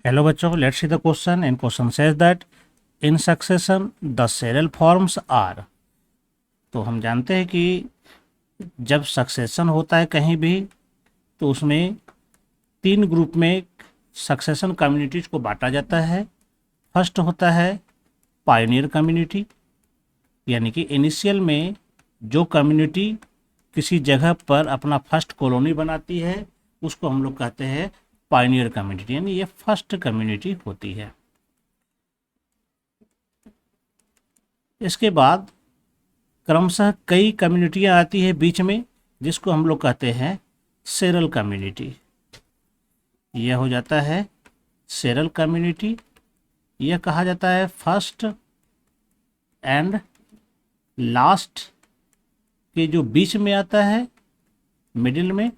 Hello बच्चों, let's see the question and question says that in succession the serial forms are. तो हम जानते हैं कि जब सक्सेशन होता है कहीं भी तो उसमें तीन ग्रुप में सक्सेशन कम्युनिटीज को बांटा जाता है। फर्स्ट होता है पायनियर कम्युनिटी, यानी कि इनिशियल में जो कम्युनिटी किसी जगह पर अपना फर्स्ट कॉलोनी बनाती है उसको हम लोग कहते हैं पायनियर कम्युनिटी, यानी ये फर्स्ट कम्युनिटी होती है। इसके बाद क्रमशः कई कम्युनिटियाँ आती है बीच में, जिसको हम लोग कहते हैं सेरल कम्युनिटी। यह हो जाता है सेरल कम्युनिटी। यह कहा जाता है फर्स्ट एंड लास्ट के जो बीच में आता है मिडिल में,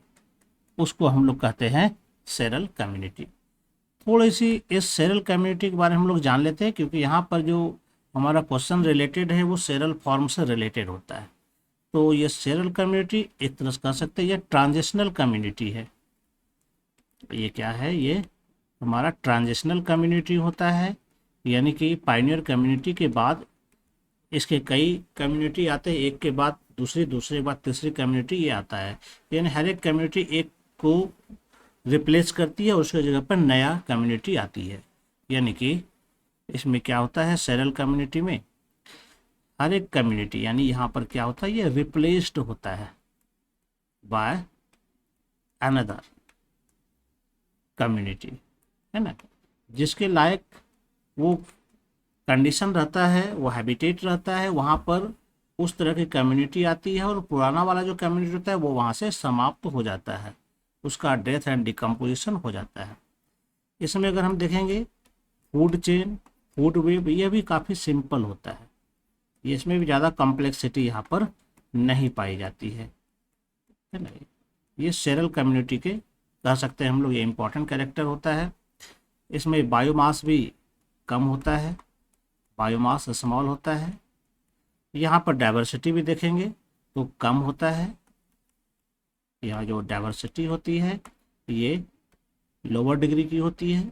उसको हम लोग कहते हैं सेरल कम्युनिटी। थोड़ी सी इस सेरल कम्युनिटी के बारे में हम लोग जान लेते हैं, क्योंकि यहाँ पर जो हमारा क्वेश्चन रिलेटेड है वो सेरल फॉर्म से रिलेटेड होता है। तो ये सेरल कम्युनिटी एक तरह से कह सकते हैं ये ट्रांजिशनल कम्युनिटी है। ये क्या है? ये हमारा ट्रांजिशनल कम्युनिटी होता है, यानी कि पायनियर कम्युनिटी के बाद इसके कई कम्युनिटी आते हैं, एक के बाद दूसरे के बाद तीसरी कम्युनिटी ये आता है। यानी हर एक कम्युनिटी एक को रिप्लेस करती है और उसकी जगह पर नया कम्युनिटी आती है। यानी कि इसमें क्या होता है, सेरल कम्युनिटी में हर एक कम्युनिटी, यानी यहाँ पर क्या होता है, ये रिप्लेस्ड होता है बाय अनदर कम्युनिटी, है ना। जिसके लायक वो कंडीशन रहता है, वो हैबिटेट रहता है, वहाँ पर उस तरह की कम्युनिटी आती है और पुराना वाला जो कम्युनिटी होता है वो वहाँ से समाप्त हो जाता है, उसका डेथ एंड डिकम्पोजिशन हो जाता है। इसमें अगर हम देखेंगे फूड चेन, फूड वेब, ये भी काफ़ी सिंपल होता है। ये इसमें भी ज़्यादा कॉम्प्लेक्सिटी यहाँ पर नहीं पाई जाती है ना। ये सेरल कम्युनिटी के कह सकते हैं हम लोग, ये इम्पोर्टेंट कैरेक्टर होता है। इसमें बायोमास भी कम होता है, बायोमास स्मॉल होता है। यहाँ पर डाइवर्सिटी भी देखेंगे तो कम होता है। यहाँ जो डाइवर्सिटी होती है ये लोअर डिग्री की होती है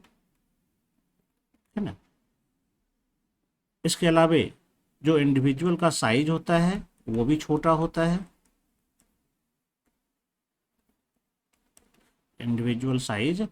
ना। इसके अलावा जो इंडिविजुअल का साइज होता है वो भी छोटा होता है। इंडिविजुअल साइज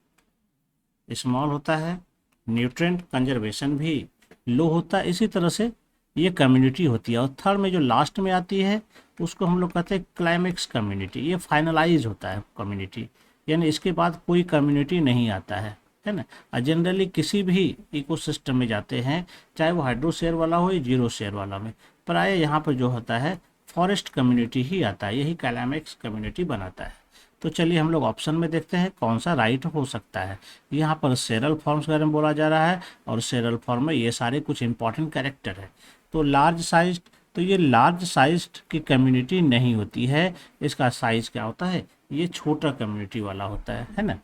स्मॉल होता है। न्यूट्रिएंट कंजर्वेशन भी लो होता है। इसी तरह से ये कम्युनिटी होती है। और थर्ड में जो लास्ट में आती है उसको हम लोग कहते हैं क्लाइमेक्स कम्युनिटी। ये फाइनलाइज होता है कम्युनिटी, यानी इसके बाद कोई कम्युनिटी नहीं आता है ना। और जनरली किसी भी इकोसिस्टम में जाते हैं, चाहे वो हाइड्रोस्फीयर वाला हो या जीरो शेयर वाला में, प्राय यहाँ पर जो होता है फॉरेस्ट कम्युनिटी ही आता है, यही क्लाइमेक्स कम्युनिटी बनाता है। तो चलिए हम लोग ऑप्शन में देखते हैं कौन सा राइट हो सकता है। यहाँ पर सेरल फॉर्म्स के बारे में बोला जा रहा है और सेरल फॉर्म में ये सारे कुछ इंपॉर्टेंट कैरेक्टर है। तो लार्ज साइज, तो ये लार्ज साइज की कम्युनिटी नहीं होती है। इसका साइज क्या होता है, ये छोटा कम्युनिटी वाला होता है ना।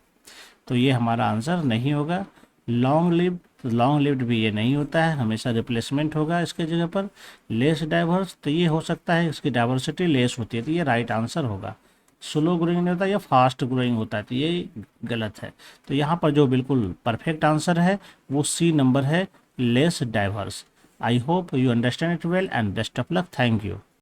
तो ये हमारा आंसर नहीं होगा। लॉन्ग लिव्ड, लॉन्ग लिव्ड भी ये नहीं होता है, हमेशा रिप्लेसमेंट होगा इसके जगह पर। लेस डाइवर्स, तो ये हो सकता है इसकी डाइवर्सिटी लेस होती है, तो ये राइट आंसर होगा। स्लो ग्रोइंग नहीं होता, या फास्ट ग्रोइंग होता है, तो ये गलत है। तो यहाँ पर जो बिल्कुल परफेक्ट आंसर है वो सी नंबर है, less diverse. I hope you understand it well and best of luck. Thank you.